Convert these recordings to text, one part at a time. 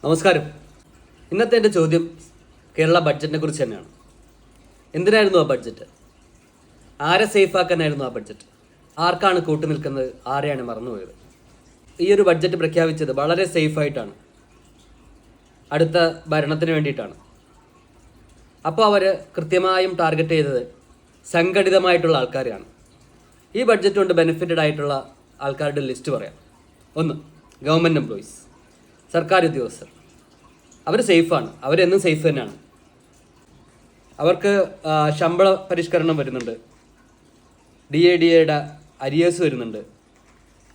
നമസ്കാരം. ഇന്നത്തെ എൻ്റെ ചോദ്യം കേരള ബഡ്ജറ്റിനെ കുറിച്ച് തന്നെയാണ്. എന്തിനായിരുന്നു ആ ബഡ്ജറ്റ്? ആരെ സേഫാക്കാനായിരുന്നു ആ ബഡ്ജറ്റ്? ആർക്കാണ് കൂട്ടു നിൽക്കുന്നത്? ആരെയാണ് മറന്നുപോയത്? ഈ ഒരു ബഡ്ജറ്റ് പ്രഖ്യാപിച്ചത് വളരെ സേഫായിട്ടാണ്, അടുത്ത ഭരണത്തിന് വേണ്ടിയിട്ടാണ്. അപ്പോൾ അവർ കൃത്യമായും ടാർഗറ്റ് ചെയ്തത് സംഘടിതമായിട്ടുള്ള ആൾക്കാരെയാണ്. ഈ ബഡ്ജറ്റ് കൊണ്ട് ബെനിഫിറ്റഡ് ആയിട്ടുള്ള ആൾക്കാരുടെ ലിസ്റ്റ് പറയാം. 1, ഗവൺമെൻറ് എംപ്ലോയീസ്, സർക്കാർ ഉദ്യോഗസ്ഥർ. അവർ സേഫാണ്, അവരെന്നും സേഫ് തന്നെയാണ്. അവർക്ക് ശമ്പള പരിഷ്കരണം വരുന്നുണ്ട്, DAയുടെ അരിയേഴ്സ് വരുന്നുണ്ട്,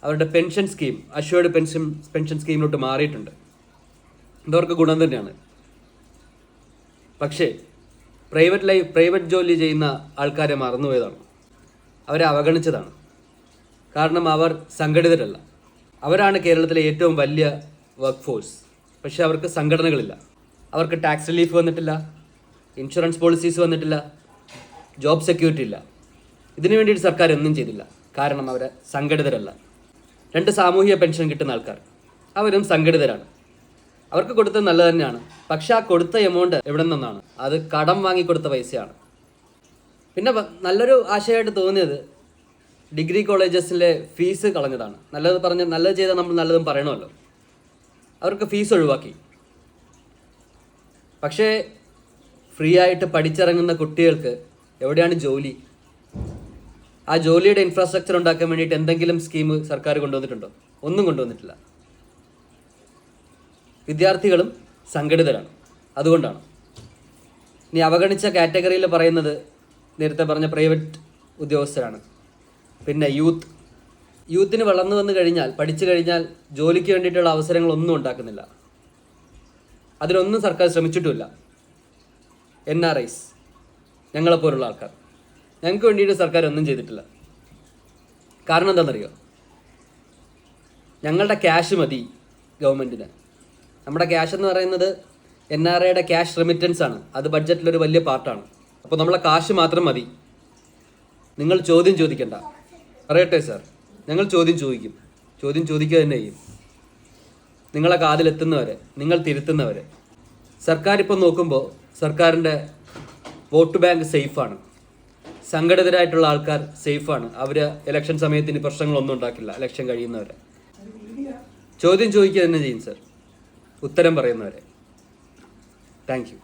അവരുടെ പെൻഷൻ സ്കീം അഷ്വേർഡ് പെൻഷൻ സ്കീമിലോട്ട് മാറിയിട്ടുണ്ട്. ഇതവർക്ക് ഗുണം തന്നെയാണ്. പക്ഷേ പ്രൈവറ്റ് ജോലി ചെയ്യുന്ന ആൾക്കാരെ മറന്നുപോയതാണ്, അവരെ അവഗണിച്ചതാണ്. കാരണം അവർ സംഘടിതരല്ല. അവരാണ് കേരളത്തിലെ ഏറ്റവും വലിയ വർക്ക് ഫോഴ്സ്. പക്ഷേ അവർക്ക് സംഘടനകളില്ല. അവർക്ക് ടാക്സ് റിലീഫ് വന്നിട്ടില്ല, ഇൻഷുറൻസ് പോളിസീസ് വന്നിട്ടില്ല, ജോബ് സെക്യൂരിറ്റി ഇല്ല. ഇതിനു വേണ്ടിയിട്ട് സർക്കാർ ഒന്നും ചെയ്തില്ല. കാരണം അവർ സംഘടിതരല്ല. 2 സാമൂഹിക പെൻഷൻ കിട്ടുന്ന ആൾക്കാർ, അവരും സംഘടിതരാണ്. അവർക്ക് കൊടുത്തത് നല്ലത് തന്നെയാണ്. പക്ഷെ ആ കൊടുത്ത എമൗണ്ട് എവിടെ നിന്നാണ്? അത് കടം വാങ്ങിക്കൊടുത്ത പൈസയാണ്. പിന്നെ നല്ലൊരു ആശയമായിട്ട് തോന്നിയത് ഡിഗ്രി കോളേജസിലെ ഫീസ് കളഞ്ഞതാണ്. നല്ലത് ചെയ്താൽ നമ്മൾ നല്ലതും പറയണമല്ലോ. അവർക്ക് ഫീസ് ഒഴിവാക്കി. പക്ഷേ ഫ്രീ ആയിട്ട് പഠിച്ചിറങ്ങുന്ന കുട്ടികൾക്ക് എവിടെയാണ് ജോലി? ആ ജോലിയുടെ ഇൻഫ്രാസ്ട്രക്ചർ ഉണ്ടാക്കാൻ വേണ്ടിയിട്ട് എന്തെങ്കിലും സ്കീം സർക്കാർ കൊണ്ടുവന്നിട്ടുണ്ടോ? ഒന്നും കൊണ്ടുവന്നിട്ടില്ല. വിദ്യാർത്ഥികളും സംഘടിതരാണ്, അതുകൊണ്ടാണ്. ഇനി അവഗണിച്ച കാറ്റഗറിയിൽ പറയുന്നത് നേരത്തെ പറഞ്ഞ പ്രൈവറ്റ് ഉദ്യോഗസ്ഥരാണ്. പിന്നെ യൂത്തിന് വളർന്നു വന്നു കഴിഞ്ഞാൽ, പഠിച്ചു കഴിഞ്ഞാൽ ജോലിക്ക് വേണ്ടിയിട്ടുള്ള അവസരങ്ങളൊന്നും ഉണ്ടാക്കുന്നില്ല. അതിനൊന്നും സർക്കാർ ശ്രമിച്ചിട്ടുമില്ല. NRIs, ഞങ്ങളെപ്പോലുള്ള ആൾക്കാർ, ഞങ്ങൾക്ക് വേണ്ടിയിട്ട് സർക്കാർ ഒന്നും ചെയ്തിട്ടില്ല. കാരണം എന്താണെന്നറിയോ? ഞങ്ങളുടെ ക്യാഷ് മതി ഗവൺമെൻറ്റിന്. നമ്മുടെ ക്യാഷ് എന്ന് പറയുന്നത് NRIയുടെ ക്യാഷ് റെമിറ്റൻസ് ആണ്. അത് ബഡ്ജറ്റിലൊരു വലിയ പാർട്ടാണ്. അപ്പോൾ നമ്മളെ കാശ് മാത്രം മതി. നിങ്ങൾ ചോദ്യം ചോദിക്കണ്ട. പറയട്ടെ സാർ, ഞങ്ങൾ ചോദ്യം ചോദിക്കുക തന്നെ ചെയ്യും. നിങ്ങളെ കാതിലെത്തുന്നവരെ, നിങ്ങൾ തിരുത്തുന്നവരെ. സർക്കാർ ഇപ്പോൾ നോക്കുമ്പോൾ സർക്കാരിൻ്റെ വോട്ട് ബാങ്ക് സേഫാണ്, സംഘടിതരായിട്ടുള്ള ആൾക്കാർ സേഫാണ്. അവർ ഇലക്ഷൻ സമയത്തിന് പ്രശ്നങ്ങളൊന്നും ഉണ്ടാക്കില്ല. ഇലക്ഷൻ കഴിയുന്നവരെ ചോദ്യം ചോദിക്കുക തന്നെ ചെയ്യും സാർ, ഉത്തരം പറയുന്നവരെ. Thank you.